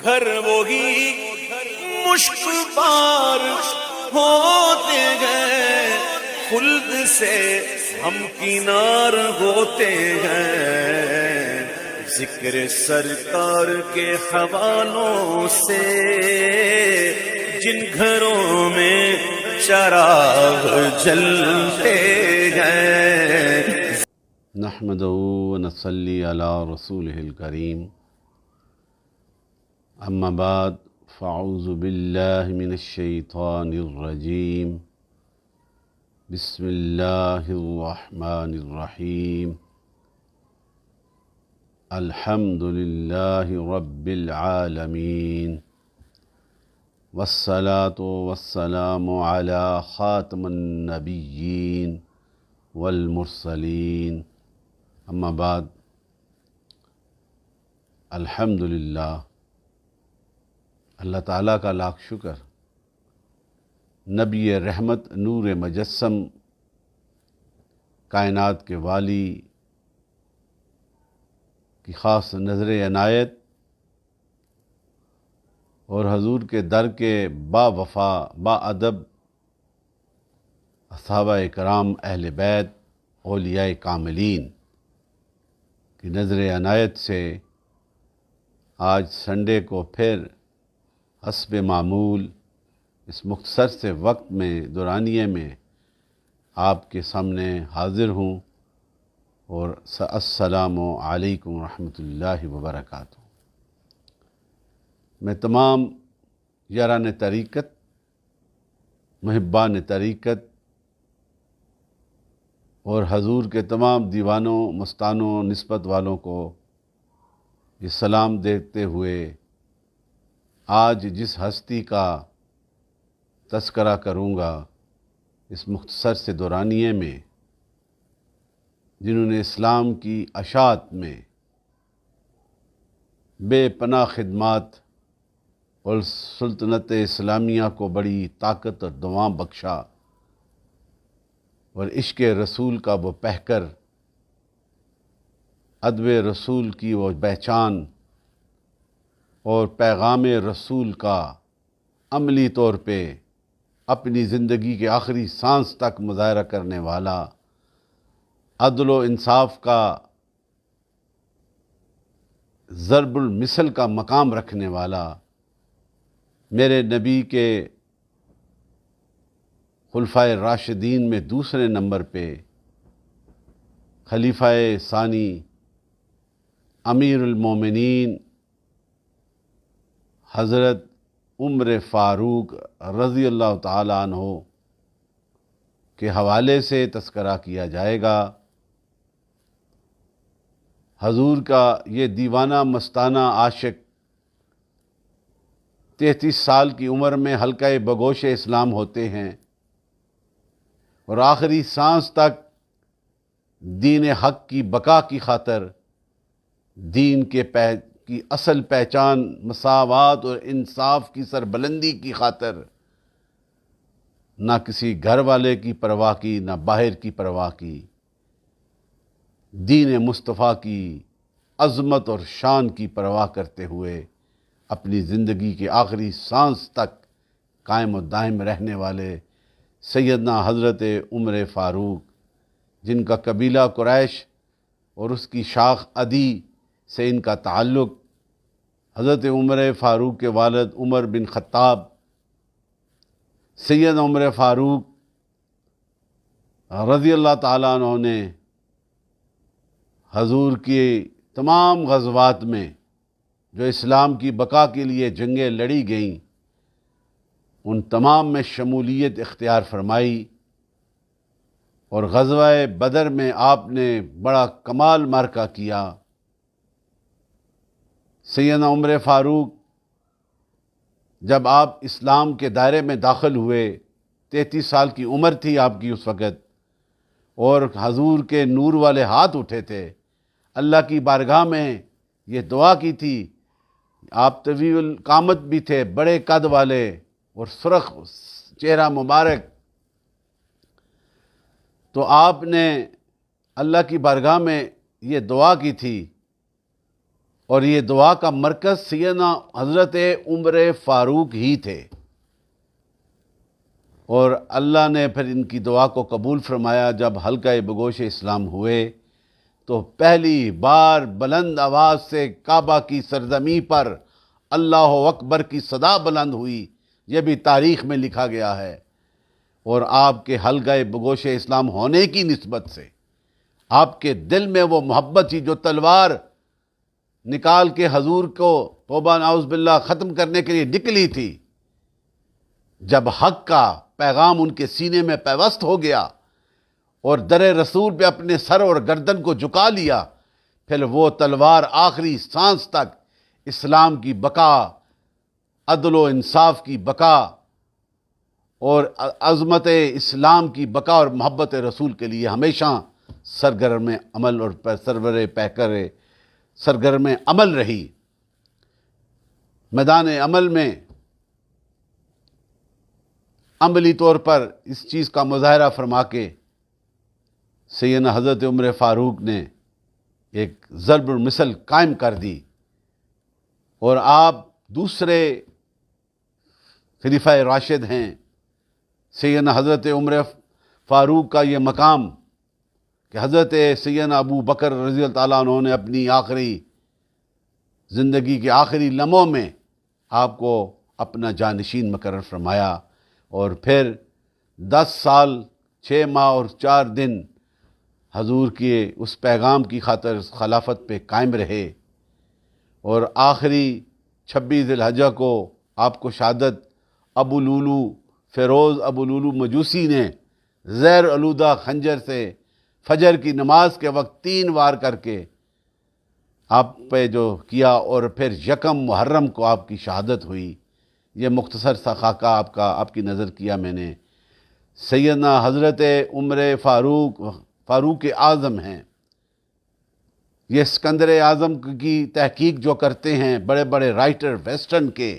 گھر وہی مشک بار ہوتے گئے، خلد سے ہم کنار ہوتے ہیں، ذکر سرکار کے حوالوں سے جن گھروں میں چراغ جلتے گئے۔ نحمدہ ونصلی علی رسولہ الکریم، اما بعد فاعوذ باللہ من الشیطان الرجیم، بسم اللہ الرحمن الرحیم، الحمد للہ رب العالمین، والصلاة والسلام علی خاتم النبیین والمرسلین، اما بعد، الحمدللہ، اللہ تعالیٰ کا لاکھ شکر، نبی رحمت نور مجسم، کائنات کے والی کی خاص نظر عنایت اور حضور کے در کے با وفا با ادب صحابہ کرام، اہل بیت، اولیاء کاملین کی نظر عنایت سے آج سنڈے کو پھر حسب معمول اس مختصر سے وقت میں دورانیے میں آپ کے سامنے حاضر ہوں، اور السلام علیکم ورحمۃ اللہ وبرکاتہ۔ میں تمام یاران طریقت، محبان طریقت اور حضور کے تمام دیوانوں، مستانوں، نسبت والوں کو یہ سلام دیتے ہوئے آج جس ہستی کا تذکرہ کروں گا اس مختصر سے دورانیے میں، جنہوں نے اسلام کی اشاعت میں بے پناہ خدمات اور سلطنت اسلامیہ کو بڑی طاقت اور دوام بخشا، اور عشق رسول کا وہ پہکر، ادب رسول کی وہ پہچان اور پیغام رسول کا عملی طور پہ اپنی زندگی کے آخری سانس تک مظاہرہ کرنے والا، عدل و انصاف کا ضرب المثل کا مقام رکھنے والا، میرے نبی کے خلفائے راشدین میں دوسرے نمبر پہ خلیفہ ثانی امیر المومنین حضرت عمر فاروق رضی اللہ تعالیٰ عنہ کے حوالے سے تذکرہ کیا جائے گا۔ حضور کا یہ دیوانہ مستانہ عاشق 33 سال کی عمر میں حلقہ بگوش اسلام ہوتے ہیں، اور آخری سانس تک دین حق کی بقا کی خاطر، دین کی اصل پہچان مساوات اور انصاف کی سربلندی کی خاطر نہ کسی گھر والے کی پرواہ کی، نہ باہر کی پرواہ کی، دین مصطفیٰ کی عظمت اور شان کی پرواہ کرتے ہوئے اپنی زندگی کے آخری سانس تک قائم و دائم رہنے والے سیدنا حضرت عمر فاروق، جن کا قبیلہ قریش اور اس کی شاخ عدی سے ان کا تعلق، حضرت عمر فاروق کے والد عمر بن خطاب، سید عمر فاروق رضی اللہ تعالیٰ عنہ نے حضور کی تمام غزوات میں جو اسلام کی بقا کے لیے جنگیں لڑی گئیں، ان تمام میں شمولیت اختیار فرمائی، اور غزوہ بدر میں آپ نے بڑا کمال معرکہ کیا۔ سیدنا عمر فاروق جب آپ اسلام کے دائرے میں داخل ہوئے، 33 سال کی عمر تھی آپ کی اس وقت، اور حضور کے نور والے ہاتھ اٹھے تھے، اللہ کی بارگاہ میں یہ دعا کی تھی۔ آپ طویل القامت بھی تھے، بڑے قد والے اور سرخ چہرہ مبارک، تو آپ نے اللہ کی بارگاہ میں یہ دعا کی تھی، اور یہ دعا کا مرکز سیدنا حضرت عمر فاروق ہی تھے، اور اللہ نے پھر ان کی دعا کو قبول فرمایا۔ جب حلقہ بگوش اسلام ہوئے تو پہلی بار بلند آواز سے کعبہ کی سرزمین پر اللہ اکبر کی صدا بلند ہوئی، یہ بھی تاریخ میں لکھا گیا ہے۔ اور آپ کے حلقہ بگوش اسلام ہونے کی نسبت سے آپ کے دل میں وہ محبت تھی جو تلوار نکال کے حضور کو توبہ نعوذ باللہ ختم کرنے کے لیے نکلی تھی، جب حق کا پیغام ان کے سینے میں پیوست ہو گیا اور در رسول پہ اپنے سر اور گردن کو جھکا لیا، پھر وہ تلوار آخری سانس تک اسلام کی بقا، عدل و انصاف کی بقا اور عظمت اسلام کی بقا اور محبت رسول کے لیے ہمیشہ سرگرم عمل اور سرور پیکر سرگرم عمل رہی۔ میدان عمل میں عملی طور پر اس چیز کا مظاہرہ فرما کے سیدنا حضرت عمر فاروق نے ایک ضرب المثل قائم کر دی، اور آپ دوسرے خلیفہ راشد ہیں۔ سیدنا حضرت عمر فاروق کا یہ مقام کہ حضرت سیدنا ابو بکر رضی اللہ تعالیٰ عنہ نے اپنی آخری زندگی کے آخری لمحوں میں آپ کو اپنا جانشین مقرر فرمایا، اور پھر 10 سال 6 ماہ اور 4 دن حضور کے اس پیغام کی خاطر خلافت پہ قائم رہے، اور آخری 26 ذی الحجہ کو آپ کو شہادت ابو لولو فیروز ابو لولو مجوسی نے زیر آلودہ خنجر سے فجر کی نماز کے وقت 3 وار کر کے آپ پہ جو کیا، اور پھر 1 محرم کو آپ کی شہادت ہوئی۔ یہ مختصر سا خاکہ آپ کی نظر کیا میں نے۔ سیدنا حضرت عمر فاروق اعظم ہیں، یہ اسکندر اعظم کی تحقیق جو کرتے ہیں بڑے بڑے رائٹر ویسٹرن کے،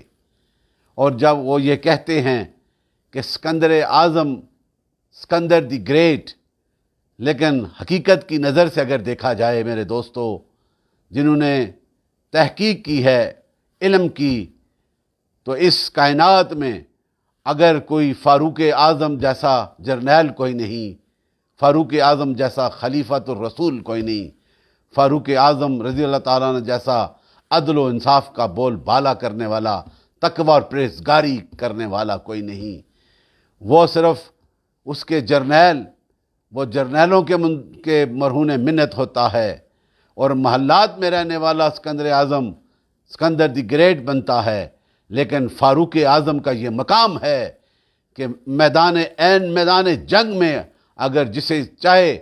اور جب وہ یہ کہتے ہیں کہ اسکندر اعظم، اسکندر دی گریٹ، لیکن حقیقت کی نظر سے اگر دیکھا جائے میرے دوستو، جنہوں نے تحقیق کی ہے علم کی، تو اس کائنات میں اگر کوئی فاروق اعظم جیسا جرنیل کوئی نہیں، فاروق اعظم جیسا خلیفۃ الرسول کوئی نہیں، فاروق اعظم رضی اللہ تعالیٰ عنہ جیسا عدل و انصاف کا بول بالا کرنے والا، تقوی اور پرہیزگاری کرنے والا کوئی نہیں۔ وہ صرف اس کے جرنیل، وہ جرنیلوں کے مرہون منت ہوتا ہے، اور محلات میں رہنے والا اسکندر اعظم اسکندر دی گریٹ بنتا ہے، لیکن فاروق اعظم کا یہ مقام ہے کہ میدان جنگ میں اگر جسے چاہے،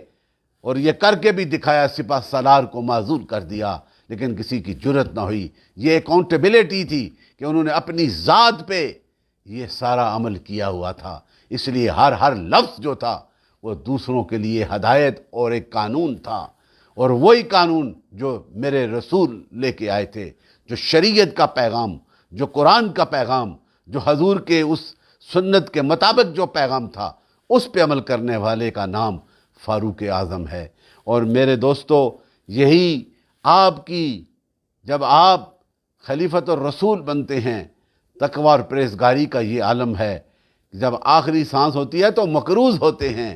اور یہ کر کے بھی دکھایا، سپہ سالار کو معزول کر دیا، لیکن کسی کی جرت نہ ہوئی۔ یہ اکاؤنٹیبلٹی تھی کہ انہوں نے اپنی ذات پہ یہ سارا عمل کیا ہوا تھا، اس لیے ہر لفظ جو تھا وہ دوسروں کے لیے ہدایت اور ایک قانون تھا، اور وہی قانون جو میرے رسول لے کے آئے تھے، جو شریعت کا پیغام، جو قرآن کا پیغام، جو حضور کے اس سنت کے مطابق جو پیغام تھا، اس پہ عمل کرنے والے کا نام فاروق اعظم ہے۔ اور میرے دوستو، یہی آپ کی، جب آپ خلیفۃ الرسول بنتے ہیں، تقوی اور پرہیزگاری کا یہ عالم ہے۔ جب آخری سانس ہوتی ہے تو مقروض ہوتے ہیں،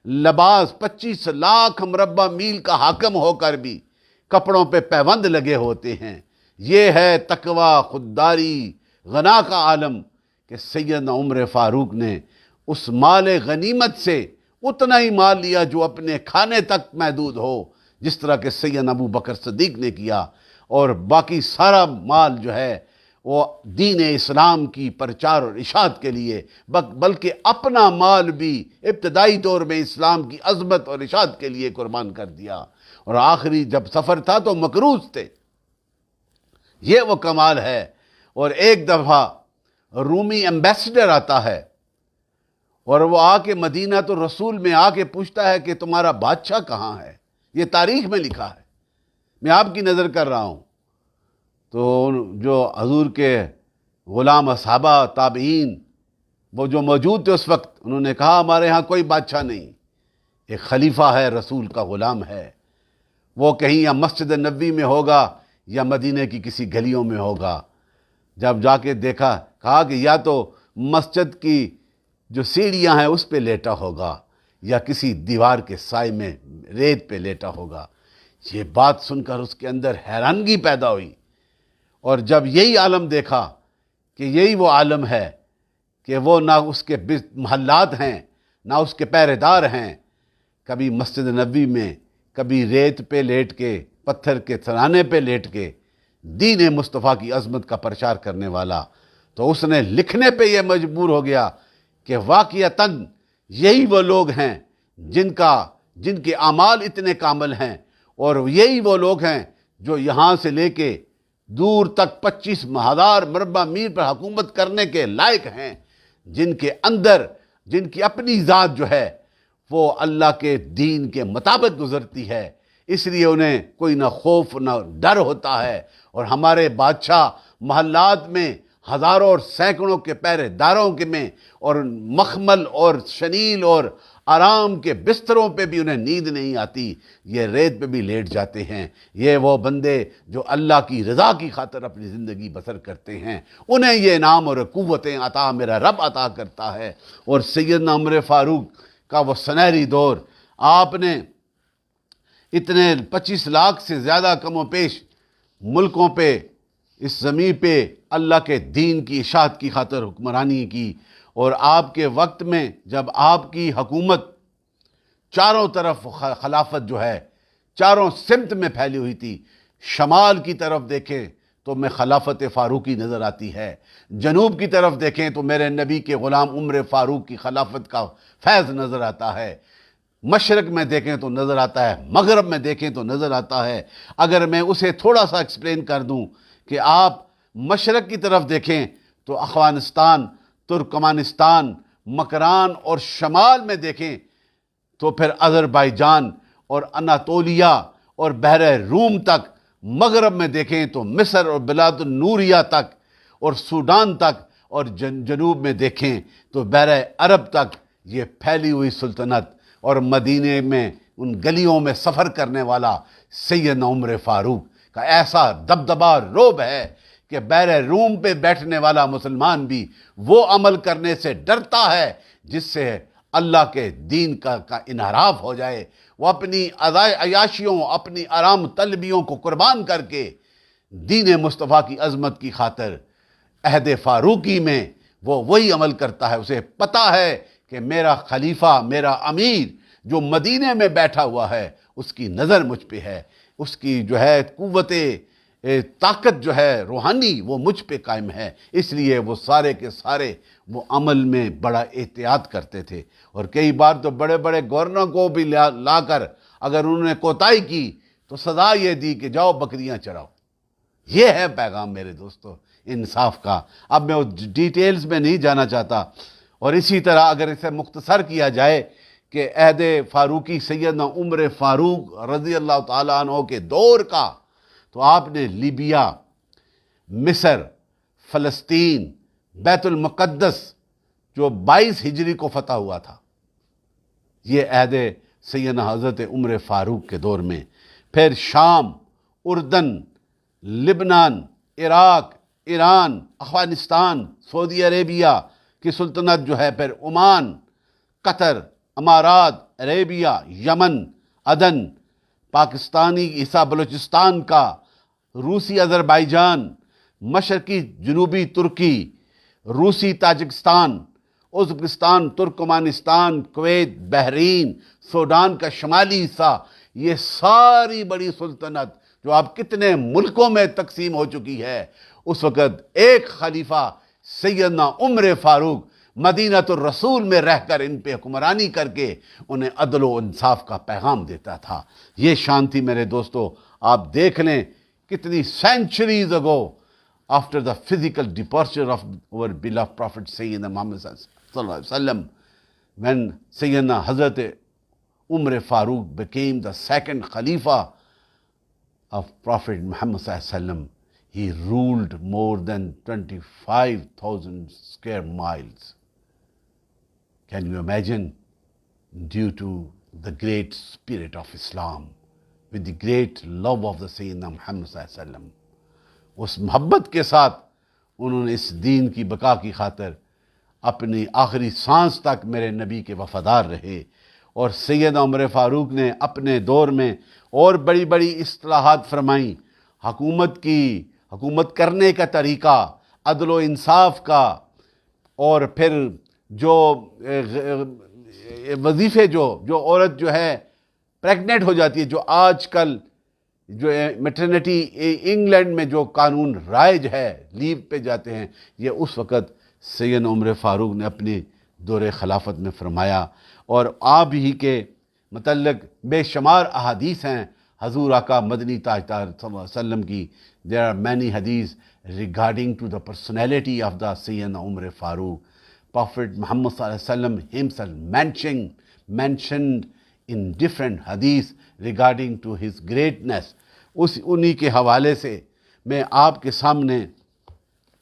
لباس 25 لاکھ مربع میل کا حاکم ہو کر بھی کپڑوں پہ پیوند لگے ہوتے ہیں۔ یہ ہے تقوی، خودداری، غنا کا عالم کہ سیدنا عمر فاروق نے اس مال غنیمت سے اتنا ہی مال لیا جو اپنے کھانے تک محدود ہو، جس طرح کہ سیدنا ابو بکر صدیق نے کیا، اور باقی سارا مال جو ہے وہ دین اسلام کی پرچار اور اشاعت کے لیے، بلکہ اپنا مال بھی ابتدائی طور میں اسلام کی عظمت اور اشاعت کے لیے قربان کر دیا، اور آخری جب سفر تھا تو مقروض تھے۔ یہ وہ کمال ہے۔ اور ایک دفعہ رومی ایمبیسڈر آتا ہے، اور وہ آ کے مدینہ الرسول میں آ کے پوچھتا ہے کہ تمہارا بادشاہ کہاں ہے؟ یہ تاریخ میں لکھا ہے، میں آپ کی نظر کر رہا ہوں۔ تو جو حضور کے غلام اصحابہ تابعین وہ جو موجود تھے اس وقت، انہوں نے کہا ہمارے ہاں کوئی بادشاہ نہیں، ایک خلیفہ ہے، رسول کا غلام ہے، وہ کہیں یا مسجد نبوی میں ہوگا یا مدینے کی کسی گلیوں میں ہوگا۔ جب جا کے دیکھا، کہا کہ یا تو مسجد کی جو سیڑھیاں ہیں اس پہ لیٹا ہوگا یا کسی دیوار کے سائے میں ریت پہ لیٹا ہوگا۔ یہ بات سن کر اس کے اندر حیرانگی پیدا ہوئی، اور جب یہی عالم دیکھا کہ یہی وہ عالم ہے کہ وہ نہ اس کے محلات ہیں نہ اس کے پہرے دار ہیں، کبھی مسجد نبوی میں، کبھی ریت پہ لیٹ کے، پتھر کے سرانے پہ لیٹ کے دین مصطفیٰ کی عظمت کا پرچار کرنے والا، تو اس نے لکھنے پہ یہ مجبور ہو گیا کہ واقعتاً یہی وہ لوگ ہیں جن کے اعمال اتنے کامل ہیں، اور یہی وہ لوگ ہیں جو یہاں سے لے کے دور تک 25,000 مربع میل پر حکومت کرنے کے لائق ہیں، جن کے اندر جن کی اپنی ذات جو ہے وہ اللہ کے دین کے مطابق گزرتی ہے، اس لیے انہیں کوئی نہ خوف نہ ڈر ہوتا ہے۔ اور ہمارے بادشاہ محلات میں ہزاروں اور سینکڑوں کے پہرے داروں کے میں اور مخمل اور شنیل اور آرام کے بستروں پہ بھی انہیں نیند نہیں آتی، یہ ریت پہ بھی لیٹ جاتے ہیں۔ یہ وہ بندے جو اللہ کی رضا کی خاطر اپنی زندگی بسر کرتے ہیں، انہیں یہ انعام اور قوتیں عطا میرا رب عطا کرتا ہے۔ اور سیدنا عمر فاروق کا وہ سنہری دور، آپ نے اتنے 25 لاکھ سے زیادہ کم و بیش ملکوں پہ، اس زمین پہ اللہ کے دین کی اشاعت کی خاطر حکمرانی کی، اور آپ کے وقت میں جب آپ کی حکومت چاروں طرف خلافت جو ہے چاروں سمت میں پھیلی ہوئی تھی، شمال کی طرف دیکھیں تو میں خلافت فاروقی نظر آتی ہے، جنوب کی طرف دیکھیں تو میرے نبی کے غلام عمر فاروق کی خلافت کا فیض نظر آتا ہے، مشرق میں دیکھیں تو نظر آتا ہے، مغرب میں دیکھیں تو نظر آتا ہے۔ اگر میں اسے تھوڑا سا ایکسپلین کر دوں کہ آپ مشرق کی طرف دیکھیں تو افغانستان، ترکمانستان، مکران، اور شمال میں دیکھیں تو پھر آذربائیجان اور اناطولیہ اور بحر روم تک، مغرب میں دیکھیں تو مصر اور بلاد النوریہ تک اور سوڈان تک، اور جنوب میں دیکھیں تو بحر عرب تک یہ پھیلی ہوئی سلطنت، اور مدینے میں ان گلیوں میں سفر کرنے والا سیدنا عمر فاروق کا ایسا دبدبا رعب ہے کہ بحر روم پہ بیٹھنے والا مسلمان بھی وہ عمل کرنے سے ڈرتا ہے جس سے اللہ کے دین کا انحراف ہو جائے۔ وہ اپنی عیاشیوں، اپنی آرام طلبیوں کو قربان کر کے دین مصطفیٰ کی عظمت کی خاطر عہد فاروقی میں وہ وہی عمل کرتا ہے۔ اسے پتہ ہے کہ میرا خلیفہ، میرا امیر جو مدینے میں بیٹھا ہوا ہے، اس کی نظر مجھ پہ ہے، اس کی جو ہے قوت طاقت جو ہے روحانی وہ مجھ پہ قائم ہے، اس لیے وہ سارے کے سارے وہ عمل میں بڑا احتیاط کرتے تھے۔ اور کئی بار تو بڑے بڑے گورنر کو بھی لا کر اگر انہوں نے کوتاہی کی تو سزا یہ دی کہ جاؤ بکریاں چراؤ۔ یہ ہے پیغام میرے دوستو انصاف کا۔ اب میں ڈیٹیلز میں نہیں جانا چاہتا، اور اسی طرح اگر اسے مختصر کیا جائے کہ عہد فاروقی سیدنا عمر فاروق رضی اللہ تعالیٰ عنہ کے دور کا، تو آپ نے لیبیا، مصر، فلسطین، بیت المقدس جو 22 ہجری کو فتح ہوا تھا، یہ عہد سیدنا حضرت عمر فاروق کے دور میں۔ پھر شام، اردن، لبنان، عراق، ایران، افغانستان، سعودی عربیہ کی سلطنت جو ہے، پھر عمان، قطر، امارات، عربیہ، یمن، عدن، پاکستانی حصہ بلوچستان کا، روسی آذربائیجان، مشرقی جنوبی ترکی، روسی Tajikistan, Uzbekistan, Turkmenistan, Kuwait, Bahrain, Sudan کا شمالی حصہ، یہ ساری بڑی سلطنت جو اب کتنے ملکوں میں تقسیم ہو چکی ہے، اس وقت ایک خلیفہ سیدنا عمر فاروق مدینۃ الرسول میں رہ کر ان پہ حکمرانی کر کے انہیں عدل و انصاف کا پیغام دیتا تھا۔ یہ شان تھی میرے دوستو۔ آپ دیکھ لیں کتنی centuries ago, after the physical departure of our beloved prophet سیدنا محمد صلی اللہ علیہ وسلم، when سیدنا حضرت عمر فاروق became the second Khalifa of Prophet Muhammad صلی اللہ علیہ وسلم, he ruled more than 25,000 square miles. Can you imagine? Due to the great spirit of Islam, with the great love of the Sayyidina Muhammad sallallahu alaihi wasallam. اس محبت کے ساتھ انہوں نے اس دین کی بقا کی خاطر اپنی آخری سانس تک میرے نبی کے وفادار رہے. اور سیدنا عمر فاروق نے اپنے دور میں اور بڑی بڑی اصلاحات فرمائیں، حکومت کرنے کا طریقہ، عدل و انصاف کا، اور پھر جو وظیفے جو عورت جو ہے پریگننٹ ہو جاتی ہے، جو آج کل جو میٹرنٹی انگلینڈ میں جو قانون رائج ہے، لیو پہ جاتے ہیں، یہ اس وقت سیدنا عمر فاروق نے اپنے دور خلافت میں فرمایا. اور آپ ہی کے متعلق بے شمار احادیث ہیں حضور آقا مدنی تاجدار صلی اللہ علیہ وسلم کی. there are many hadith regarding to the personality of the Sayyidina Umar Farooq. Prophet Muhammad sallallahu alaihi wasallam himself mentioned in different hadith regarding to his greatness. انہی کے حوالے سے میں آپ کے سامنے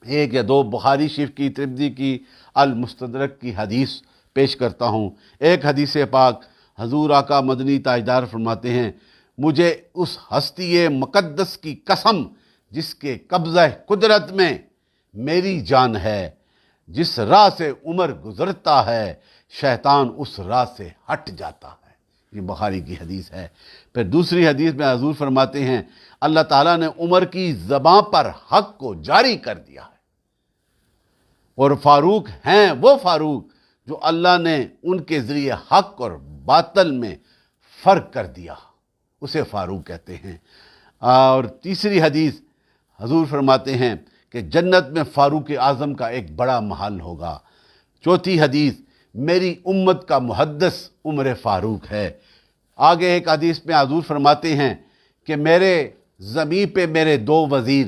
ایک یا دو بخاری شریف کی، ترمذی کی، المستدرک کی حدیث پیش کرتا ہوں. ایک حدیث پاک حضور آقا مدنی تاجدار فرماتے ہیں، مجھے اس ہستی مقدس کی قسم جس کے قبضہ قدرت میں میری جان ہے، جس راہ سے عمر گزرتا ہے شیطان اس راہ سے ہٹ جاتا ہے. یہ بخاری کی حدیث ہے. پھر دوسری حدیث میں حضور فرماتے ہیں، اللہ تعالیٰ نے عمر کی زبان پر حق کو جاری کر دیا ہے، اور فاروق ہیں وہ فاروق جو اللہ نے ان کے ذریعے حق اور باطل میں فرق کر دیا، اسے فاروق کہتے ہیں. اور تیسری حدیث حضور فرماتے ہیں کہ جنت میں فاروق اعظم کا ایک بڑا محل ہوگا. چوتھی حدیث، میری امت کا محدث عمر فاروق ہے. آگے ایک حدیث میں حضور فرماتے ہیں کہ میرے زمین پہ میرے دو وزیر،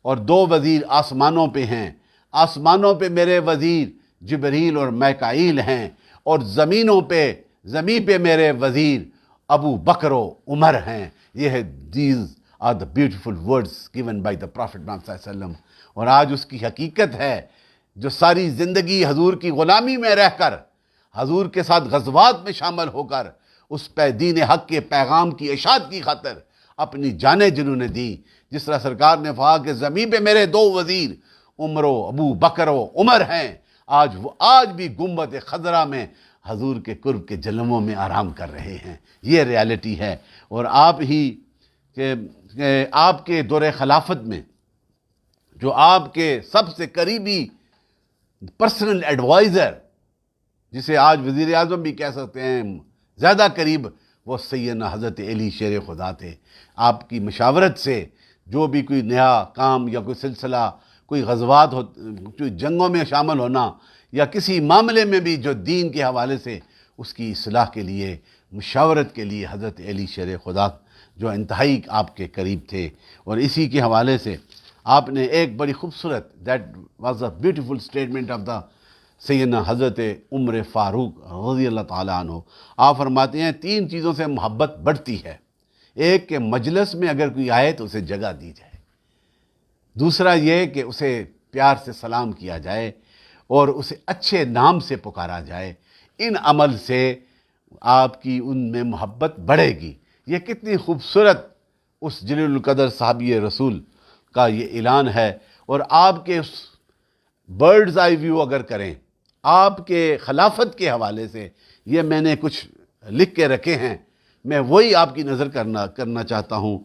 اور دو وزیر آسمانوں پہ ہیں. آسمانوں پہ میرے وزیر جبریل اور میکائیل ہیں، اور زمین پہ میرے وزیر ابو بکر و عمر ہیں. یہ ہے these are the beautiful words given by the Prophet Muhammad صلی اللہ علیہ وسلم. اور آج اس کی حقیقت ہے جو ساری زندگی حضور کی غلامی میں رہ کر، حضور کے ساتھ غزوات میں شامل ہو کر، اس پہ دین حق کے پیغام کی اشاعت کی خاطر اپنی جانیں جنہوں نے دی. جس طرح سرکار نے کہا کہ زمین پہ میرے دو وزیر ابو بکر و عمر ہیں، آج بھی گنبد خضرا میں حضور کے قرب کے جلووں میں آرام کر رہے ہیں. یہ ریالٹی ہے. اور آپ کے دور خلافت میں جو آپ کے سب سے قریبی پرسنل ایڈوائزر، جسے آج وزیر اعظم بھی کہہ سکتے ہیں، زیادہ قریب، وہ سیدنا حضرت علی شیر خدا تھے. آپ کی مشاورت سے جو بھی کوئی نیا کام یا کوئی سلسلہ، کوئی غزوات کوئی جنگوں میں شامل ہونا، یا کسی معاملے میں بھی جو دین کے حوالے سے اس کی اصلاح کے لیے، مشاورت کے لیے حضرت علی شیر خدا جو انتہائی آپ کے قریب تھے. اور اسی کے حوالے سے آپ نے ایک بڑی خوبصورت that was a beautiful statement of the سیدنا حضرت عمر فاروق رضی اللہ تعالیٰ عنہ. آپ فرماتے ہیں 3 چیزوں سے محبت بڑھتی ہے. ایک کہ مجلس میں اگر کوئی آئے تو اسے جگہ دی جائے. دوسرا یہ کہ اسے پیار سے سلام کیا جائے اور اسے اچھے نام سے پکارا جائے. ان عمل سے آپ کی ان میں محبت بڑھے گی. یہ کتنی خوبصورت اس جلیل القدر صحابی رسول کا یہ اعلان ہے. اور آپ کے اس برڈز آئی ویو اگر کریں آپ کے خلافت کے حوالے سے، یہ میں نے کچھ لکھ کے رکھے ہیں، میں وہی آپ کی نظر کرنا چاہتا ہوں.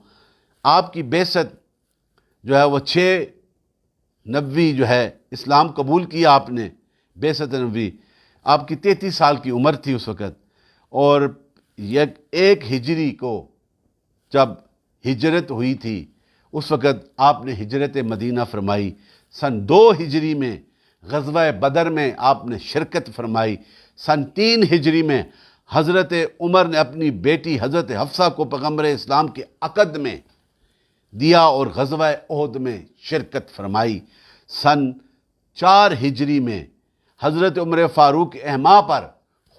آپ کی بعثت جو ہے وہ 6 جو ہے اسلام قبول کیا آپ نے. بعثت نبوی آپ کی 33 سال کی عمر تھی اس وقت. اور 1 ہجری کو جب ہجرت ہوئی تھی اس وقت آپ نے ہجرت مدینہ فرمائی. سن 2 ہجری میں غزوہ بدر میں آپ نے شرکت فرمائی. سن 3 ہجری میں حضرت عمر نے اپنی بیٹی حضرت حفصہ کو پیغمبر اسلام کے عقد میں دیا اور غزوہ احد میں شرکت فرمائی. سن 4 ہجری میں حضرت عمر فاروق اہما پر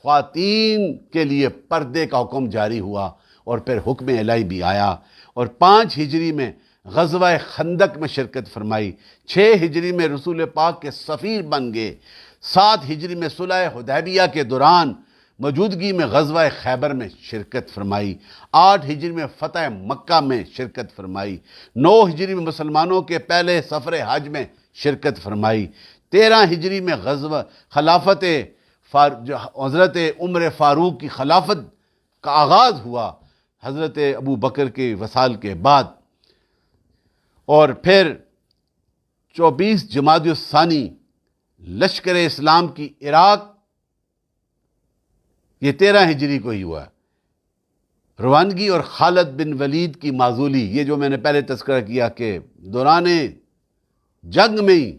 خواتین کے لیے پردے کا حکم جاری ہوا اور پھر حکم الہی بھی آیا. اور 5 ہجری میں غزوہ خندق میں شرکت فرمائی. 6 ہجری میں رسول پاک کے سفیر بن گئے. 7 ہجری میں صلح حدیبیہ کے دوران موجودگی میں غزوہ خیبر میں شرکت فرمائی، 8 ہجری میں فتح مکہ میں شرکت فرمائی، 9 ہجری میں مسلمانوں کے پہلے سفر حج میں شرکت فرمائی، 13 ہجری میں غزوہ خلافت حضرت عمر فاروق کی خلافت کا آغاز ہوا حضرت ابو بکر کے وصال کے بعد، اور پھر 24 جمادی الثانی لشکر اسلام کی عراق، یہ 13 ہجری کو ہی ہوا۔ روانگی اور خالد بن ولید کی معزولی، یہ جو میں نے پہلے تذکرہ کیا کہ دوران جنگ میں ہی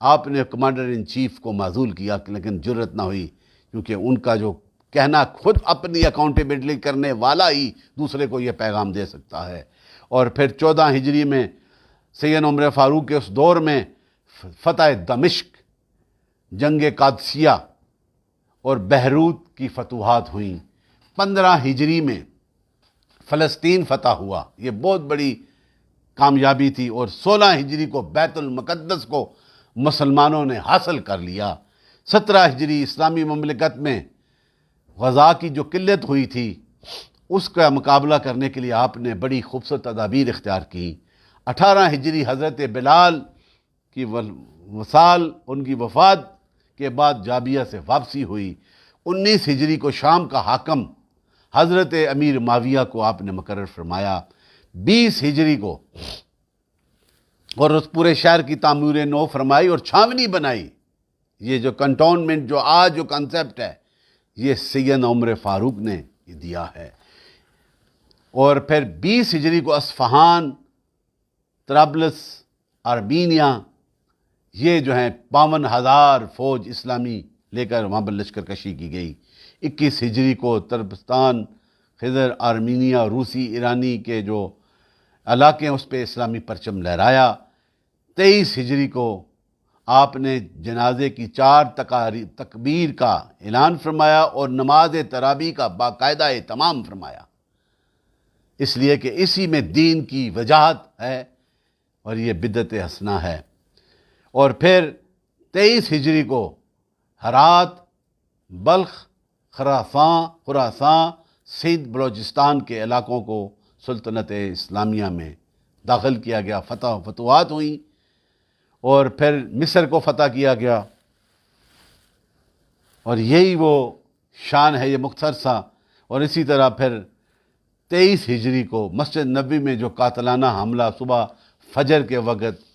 آپ نے کمانڈر ان چیف کو معزول کیا، لیکن جرت نہ ہوئی، کیونکہ ان کا جو کہنا خود اپنی اکاؤنٹیبلٹی کرنے والا ہی دوسرے کو یہ پیغام دے سکتا ہے۔ اور پھر 14 ہجری میں سیدنا عمر فاروق کے اس دور میں فتح دمشق، جنگ قادسیہ اور بہروت کی فتوحات ہوئیں۔ 15 ہجری میں فلسطین فتح ہوا، یہ بہت بڑی کامیابی تھی، اور 16 ہجری کو بیت المقدس کو مسلمانوں نے حاصل کر لیا۔ 17 ہجری اسلامی مملکت میں غزہ کی جو قلت ہوئی تھی اس کا مقابلہ کرنے کے لیے آپ نے بڑی خوبصورت تدابیر اختیار کی۔ 18 ہجری حضرت بلال کی وصال، ان کی وفات کے بعد جابیہ سے واپسی ہوئی۔ 19 ہجری کو شام کا حاکم حضرت امیر معاویہ کو آپ نے مقرر فرمایا۔ 20 ہجری کو اور اس پورے شہر کی تعمیر نو فرمائی اور چھاونی بنائی۔ یہ جو کنٹونمنٹ جو آج جو کنسپٹ ہے، یہ سیدنا عمر فاروق نے دیا ہے۔ اور پھر 20 ہجری کو اصفہان، طرابلس، آرمینیا، یہ جو ہیں 52,000 فوج اسلامی لے کر وہاں پر لشکر کشی کی گئی۔ 21 ہجری کو ترکستان، خضر، آرمینیا، روسی، ایرانی کے جو علاقے ہیں اس پہ اسلامی پرچم لہرایا۔ 23 ہجری کو آپ نے جنازے کی 4 تکبیر کا اعلان فرمایا اور نماز تراویح کا باقاعدہ اہتمام فرمایا، اس لیے کہ اسی میں دین کی وجاہت ہے اور یہ بدعت حسنہ ہے۔ اور پھر 23 ہجری کو ہرات، بلخ، خراساں، سندھ، بلوچستان کے علاقوں کو سلطنت اسلامیہ میں داخل کیا گیا، فتح و فتوحات ہوئیں، اور پھر مصر کو فتح کیا گیا۔ اور یہی وہ شان ہے، یہ مختصر سا۔ اور اسی طرح پھر 23 ہجری کو مسجد نبوی میں جو قاتلانہ حملہ صبح فجر کے وقت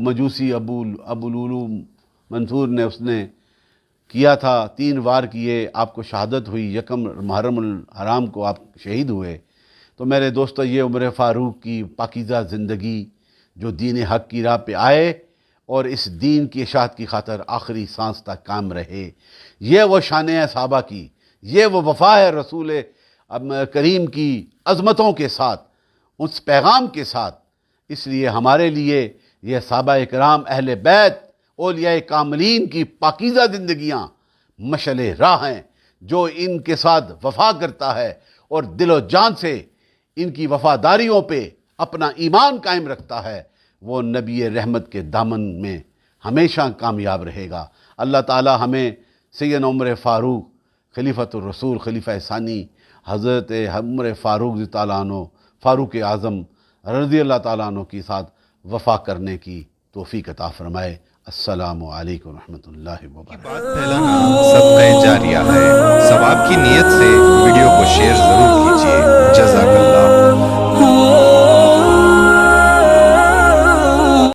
مجوسی ابو لولو منصور نے اس نے کیا تھا، 3 وار کیے، آپ کو شہادت ہوئی، 1 محرم الحرام کو آپ شہید ہوئے۔ تو میرے دوستو، یہ عمر فاروق کی پاکیزہ زندگی جو دین حق کی راہ پہ آئے اور اس دین کی اشاعت کی خاطر آخری سانس تک کام رہے، یہ وہ شان ہے صحابہ کی، یہ وہ وفا ہے رسول کریم کی عظمتوں کے ساتھ، اس پیغام کے ساتھ۔ اس لیے ہمارے لیے یہ صحابہ اکرام، اہل بیت، اولیاء کاملین کی پاکیزہ زندگیاں مشعل راہ ہیں۔ جو ان کے ساتھ وفا کرتا ہے اور دل و جان سے ان کی وفاداریوں پہ اپنا ایمان قائم رکھتا ہے، وہ نبی رحمت کے دامن میں ہمیشہ کامیاب رہے گا۔ اللہ تعالی ہمیں سیدنا عمر فاروق، خلیفۃ الرسول، خلیفہ ثانی حضرت عمر فاروق رضی اللہ عنہ، فاروق اعظم رضی اللہ تعالیٰ عنہ کے ساتھ وفا کرنے کی توفیق عطا فرمائے۔ السلام علیکم ورحمۃ اللہ وبرکاتہ۔ بات پھیلانا صدقہ جاریہ ہے، ثواب کی نیت سے ویڈیو کو شیئر ضرور کیجیے۔ جزاک اللہ۔